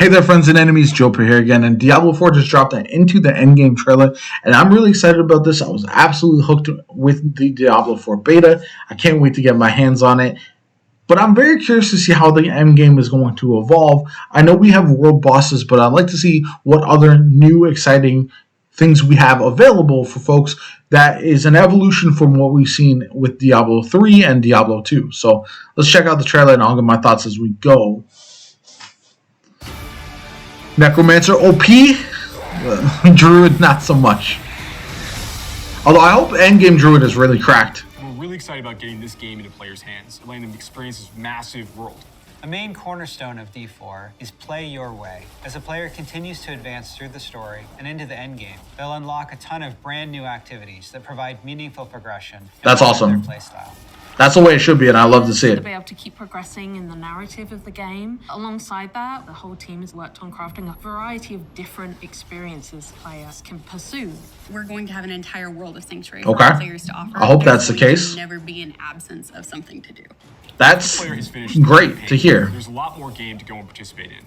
Hey there, friends and enemies, Joper here again, and Diablo 4 just dropped an Into the Endgame trailer, and I'm really excited about this. I was absolutely hooked with the Diablo 4 beta. I can't wait to get my hands on it, but I'm very curious to see how the Endgame is going to evolve. I know we have world bosses, but I'd like to see what other new, exciting things we have available for folks that is an evolution from what we've seen with Diablo 3 and Diablo 2. So let's check out the trailer, and I'll give my thoughts as we go. Necromancer OP, Druid not so much. Although I hope Endgame Druid is really cracked. We're really excited about getting this game into players' hands, letting them experience this massive world. A main cornerstone of D4 is play your way. As a player continues to advance through the story and into the endgame, they'll unlock a ton of brand new activities that provide meaningful progression. That's awesome. Their playstyle. That's the way it should be, and I love to see it. To be able to keep progressing in the narrative of the game. Alongside that, the whole team has worked on crafting a variety of different experiences players can pursue. We're going to have an entire world of Sanctuary for players to offer. I hope that's the case. Never be an absence of something to do. That's great to hear. There's a lot more game to go and participate in.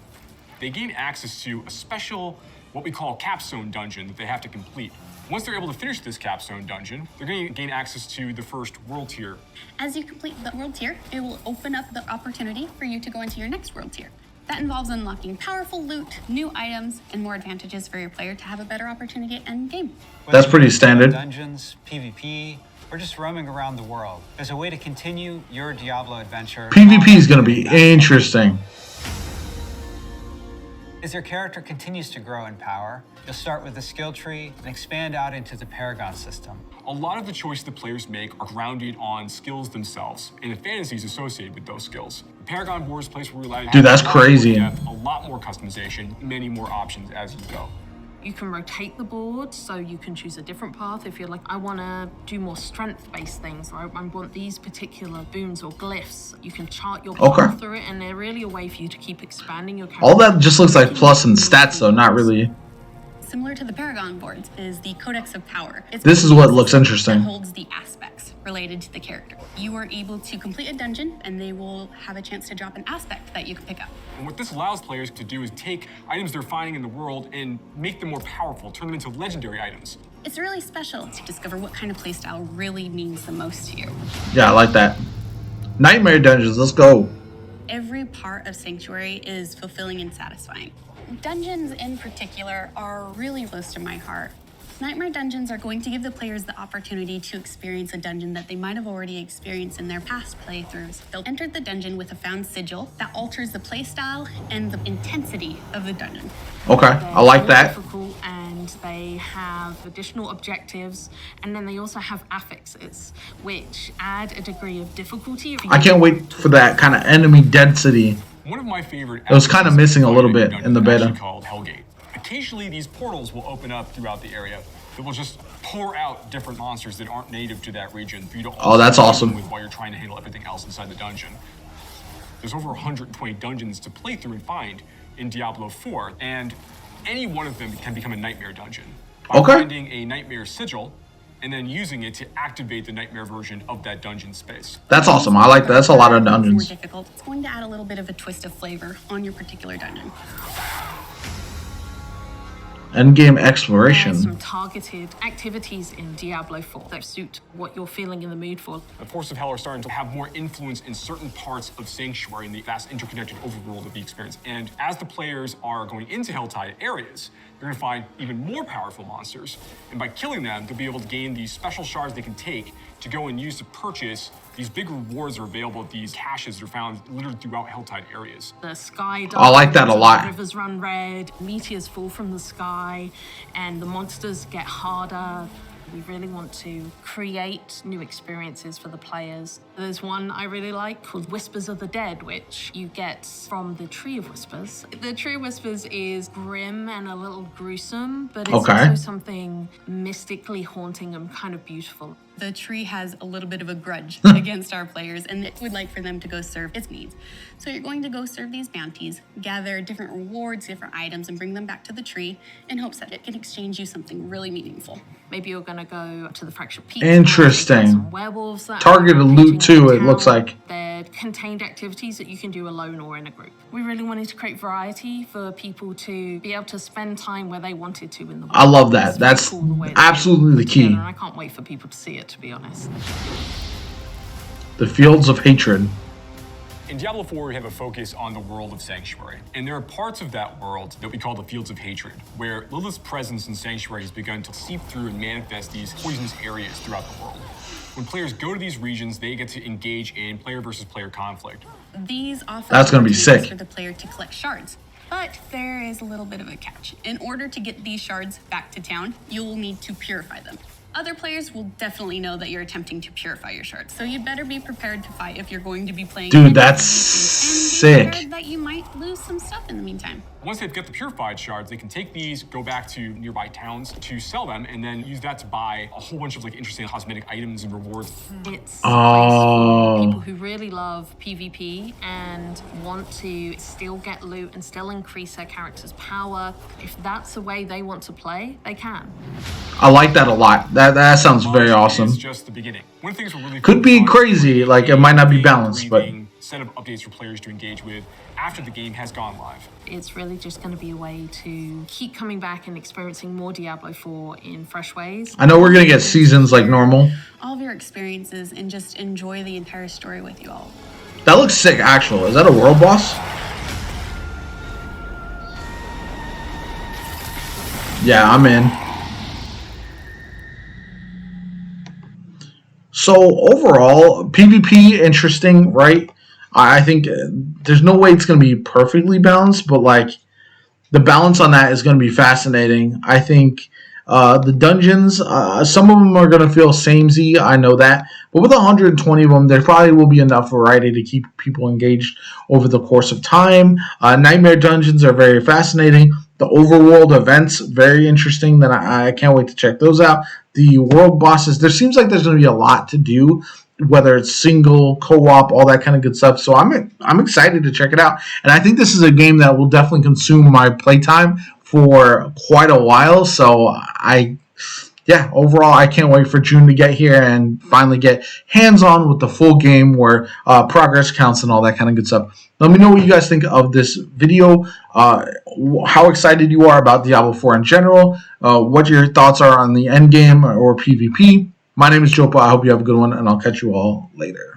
They gain access to a special, what we call capstone dungeon that they have to complete. Once they're able to finish this capstone dungeon, they're going to gain access to the first world tier. As you complete the world tier, it will open up the opportunity for you to go into your next world tier. That involves unlocking powerful loot, new items, and more advantages for your player to have a better opportunity at end game. That's pretty standard. Dungeons, PvP, or just roaming around the world, there's a way to continue your Diablo adventure. PvP is going to be interesting. As your character continues to grow in power, you'll start with the skill tree and expand out into the Paragon system. A lot of the choices the players make are grounded on skills themselves and the fantasies associated with those skills. The Paragon board is a place where we allow you to Dude, that's crazy. a lot more customization, many more options as you go. You can rotate the board, so you can choose a different path if you're like, I want to do more strength-based things, or I want these particular boons or glyphs. You can chart your path through it, and they're really a way for you to keep expanding your character. All that just looks like plus and stats, though, not really. Similar to the Paragon boards is the Codex of Power. This is what looks interesting. It holds the aspects related to the character. You are able to complete a dungeon, and they will have a chance to drop an aspect that you can pick up. And what this allows players to do is take items they're finding in the world and make them more powerful, turn them into legendary items. It's really special to discover what kind of playstyle really means the most to you. Yeah, I like that. Nightmare dungeons, let's go. Every part of Sanctuary is fulfilling and satisfying. Dungeons in particular are really close to my heart. Nightmare dungeons are going to give the players the opportunity to experience a dungeon that they might have already experienced in their past playthroughs. They'll enter the dungeon with a found sigil that alters the playstyle and the intensity of the dungeon. Okay, I like that. Difficult, and they have additional objectives, and then they also have affixes, which add a degree of difficulty. I can't wait for that kind of enemy density. One of my favorite It was kind of missing a little bit in the beta. Called Hellgate. Occasionally, these portals will open up throughout the area that will just pour out different monsters that aren't native to that region for you to that's awesome. With while you're trying to handle everything else inside the dungeon. There's over 120 dungeons to play through and find in Diablo 4, and any one of them can become a nightmare dungeon. By finding a nightmare sigil and then using it to activate the nightmare version of that dungeon space. That's awesome. I like that. That's a lot of dungeons. More difficult. It's going to add a little bit of a twist of flavor on your particular dungeon. Endgame exploration. There's some targeted activities in Diablo 4 that suit what you're feeling in the mood for. The Forces of Hell are starting to have more influence in certain parts of Sanctuary in the vast interconnected overworld of the experience. And as the players are going into Helltide areas, you're going to find even more powerful monsters. And by killing them, they'll be able to gain these special shards they can take to go and use to purchase these big rewards that are available at these caches that are found littered throughout Helltide areas. The sky I like that a lot. Rivers run red, meteors fall from the sky, and the monsters get harder. We really want to create new experiences for the players. There's one I really like called Whispers of the Dead, which you get from the Tree of Whispers. The Tree of Whispers is grim and a little gruesome, but it's also something mystically haunting and kind of beautiful. The tree has a little bit of a grudge against our players, and it would like for them to go serve its needs. So you're going to go serve these bounties, gather different rewards, different items, and bring them back to the tree in hopes that it can exchange you something really meaningful. Maybe you're going to go to the Fractured Peak. Interesting. Werewolves that Targeted loot too, it looks like. They're added contained activities that you can do alone or in a group. We really wanted to create variety for people to be able to spend time where they wanted to in the world. I love that. It's really That's cool the way that absolutely they the key. together, and I can't wait for people to see it, to be honest. The Fields of Hatred. In Diablo 4, we have a focus on the world of Sanctuary, and there are parts of that world that we call the Fields of Hatred, where Lilith's presence in Sanctuary has begun to seep through and manifest these poisonous areas throughout the world. When players go to these regions, they get to engage in player versus player conflict. These offer That's gonna be opportunities sick. for the player to collect shards. But there is a little bit of a catch. In order to get these shards back to town, you'll need to purify them. Other players will definitely know that you're attempting to purify your shards, so you'd better be prepared to fight if you're going to be playing. Dude, that's and be sick. prepared that you might lose some stuff in the meantime. Once they've got the purified shards, they can take these, go back to nearby towns to sell them, and then use that to buy a whole bunch of like interesting cosmetic items and rewards. It's Oh. for people who really love PvP and want to still get loot and still increase their character's power. If that's the way they want to play, they can. I like that a lot. That sounds very It's awesome. just the beginning. One of the things we're really Could be focused on is crazy, creating like, it might not be balanced, but- breathing set of updates for players to engage with after the game has gone live. It's really just going to be a way to keep coming back and experiencing more Diablo 4 in fresh ways. I know we're gonna get seasons like normal. All of your experiences and just enjoy the entire story with you all. That looks sick, actually. Is that a world boss? Yeah, I'm in. So overall, PvP interesting, right? I think there's no way it's going to be perfectly balanced, but like the balance on that is going to be fascinating. I think the dungeons, some of them are going to feel samey, I know that, but with 120 of them, there probably will be enough variety to keep people engaged over the course of time. Nightmare dungeons are very fascinating. The overworld events, very interesting. That I can't wait to check those out. The world bosses, there seems like there's going to be a lot to do, whether it's single, co-op, all that kind of good stuff. So I'm excited to check it out. And I think this is a game that will definitely consume my playtime for quite a while. So overall, I can't wait for June to get here and finally get hands-on with the full game where progress counts and all that kind of good stuff. Let me know what you guys think of this video, how excited you are about Diablo 4 in general, what your thoughts are on the endgame or PvP. My name is Jopa. I hope you have a good one, and I'll catch you all later.